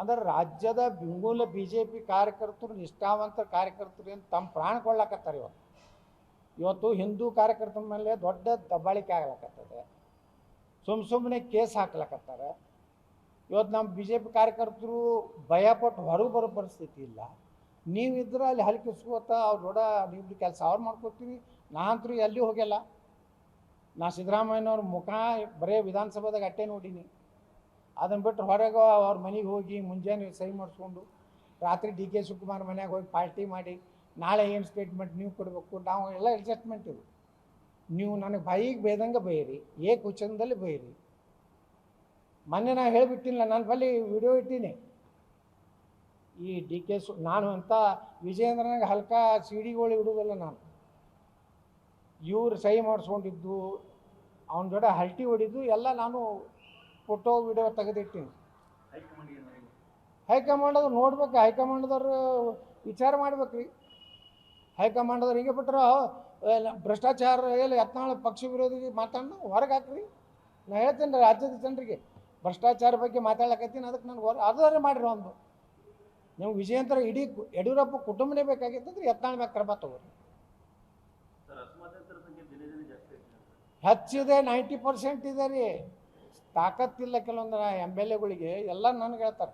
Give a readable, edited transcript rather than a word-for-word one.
ಅಂದ್ರೆ ರಾಜ್ಯದ ಮೂಲ BJP ಕಾರ್ಯಕರ್ತರು ನಿಷ್ಠಾವಂತ ಕಾರ್ಯಕರ್ತರು ಏನು ತಮ್ಮ ಪ್ರಾಣ ಕೊಳ್ಳಾಕತ್ತಾರೆ. ಇವತ್ತು ಹಿಂದೂ ಕಾರ್ಯಕರ್ತರ ಮೇಲೆ ದೊಡ್ಡ ದಬ್ಬಾಳಿಕೆ ಆಗ್ಲಕತ್ತದೆ. ಸುಮ್ಮನೆ ಕೇಸ್ ಹಾಕ್ಲಕತ್ತಾರೆ. ಇವತ್ತು ನಮ್ಮ BJP ಕಾರ್ಯಕರ್ತರು ಭಯಪಟ್ಟು ಹೊರಗೆ ಬರೋ ಪರಿಸ್ಥಿತಿ ಇಲ್ಲ. ನೀವಿದ್ರೆ ಅಲ್ಲಿ ಹಲ್ಕಿಸ್ಕೋತ ಅವ್ರು ನೋಡ ನೀವು ಕೆಲಸ ಅವ್ರು ಮಾಡ್ಕೊತೀವಿ. ನಾ ಅಂತೂ ಎಲ್ಲಿ ಹೋಗ್ಯಲ್ಲ. ನಾ ಸಿದ್ದರಾಮಯ್ಯನವ್ರ ಮುಖ ಬರೀ ವಿಧಾನಸಭಾದಾಗ ಅಟ್ಟೆ ನೋಡೀನಿ. ಅದನ್ನು ಬಿಟ್ಟು ಹೊರಗೆ ಅವ್ರ ಮನೆಗೆ ಹೋಗಿ ಮುಂಜಾನೆ ಸಹಿ ಮಾಡಿಸ್ಕೊಂಡು ರಾತ್ರಿ DK ಶಿವಕುಮಾರ್ ಮನೆಯಾಗ ಹೋಗಿ ಪಾರ್ಟಿ ಮಾಡಿ ನಾಳೆ ಏನು ಸ್ಟೇಟ್ಮೆಂಟ್ ನೀವು ಕೊಡಬೇಕು, ನಾವು ಎಲ್ಲ ಅಡ್ಜಸ್ಟ್ಮೆಂಟ್ ಇದು. ನೀವು ನನಗೆ ಬಾಯಿಗೆ ಬೇದಂಗೆ ಬೈರಿ, ಹುಚ್ಚಂದಲ್ಲಿ ಬೈರಿ. ಮೊನ್ನೆ ನಾ ಹೇಳಿಬಿಟ್ಟಿಲ್ಲ, ನನ್ನ ಬಳಿ ವಿಡಿಯೋ ಇಟ್ಟೀನಿ. ಈ DK ನಾನು ಅಂತ ವಿಜಯೇಂದ್ರನಾಗ ಹಲ್ಕ ಸಿಡಿಗಳು ಇಡುವುದಿಲ್ಲ. ನಾನು ಇವ್ರು ಸಹಿ ಮಾಡಿಸ್ಕೊಂಡಿದ್ದು, ಅವನ ಜೊತೆ ಹಲ್ಟಿ ಹೊಡಿದ್ದು ಎಲ್ಲ ನಾನು ಫೋಟೋ ವಿಡಿಯೋ ತೆಗೆದಿಟ್ಟಿನಿ. ಹೈಕಮಾಂಡದವ್ರು ನೋಡ್ಬೇಕು, ಹೈಕಮಾಂಡದವ್ರು ವಿಚಾರ ಮಾಡ್ಬೇಕ್ರಿ. ಹೈಕಮಾಂಡದವ್ರು ಹಿಂಗೆ ಬಿಟ್ಟರೆ ಭ್ರಷ್ಟಾಚಾರ ಎಲ್ಲ ಯತ್ನಾಳ ಪಕ್ಷ ವಿರೋಧಿಗೆ ಮಾತಾಡೋಣ ಹೊರಗೆ ಹಾಕ್ರಿ. ನಾ ಹೇಳ್ತೀನಿ ರೀ ರಾಜ್ಯದ ಜನರಿಗೆ, ಭ್ರಷ್ಟಾಚಾರ ಬಗ್ಗೆ ಮಾತಾಡಕತ್ತೀನಿ. ಅದಕ್ಕೆ ನನಗೆ ಅದಾದ್ರೆ ಮಾಡಿರಿ. ಒಂದು ನೀವು ವಿಜಯಂತರ ಇಡೀ ಯಡಿಯೂರಪ್ಪ ಕುಟುಂಬನೇ ಬೇಕಾಗಿತ್ತಂದ್ರೆ ಯತ್ನಾಳ ಮ್ಯಾಗ ಕ್ರಮ ತಗೋರಿ. ಹೆಚ್ಚಿದೆ, 90% ಇದೆ ರೀ. ತಾಕತ್ತಿಲ್ಲ ಕೆಲವೊಂದು MLAಗಳಿಗೆ ಎಲ್ಲ ನನಗೆ ಹೇಳ್ತಾರೆ.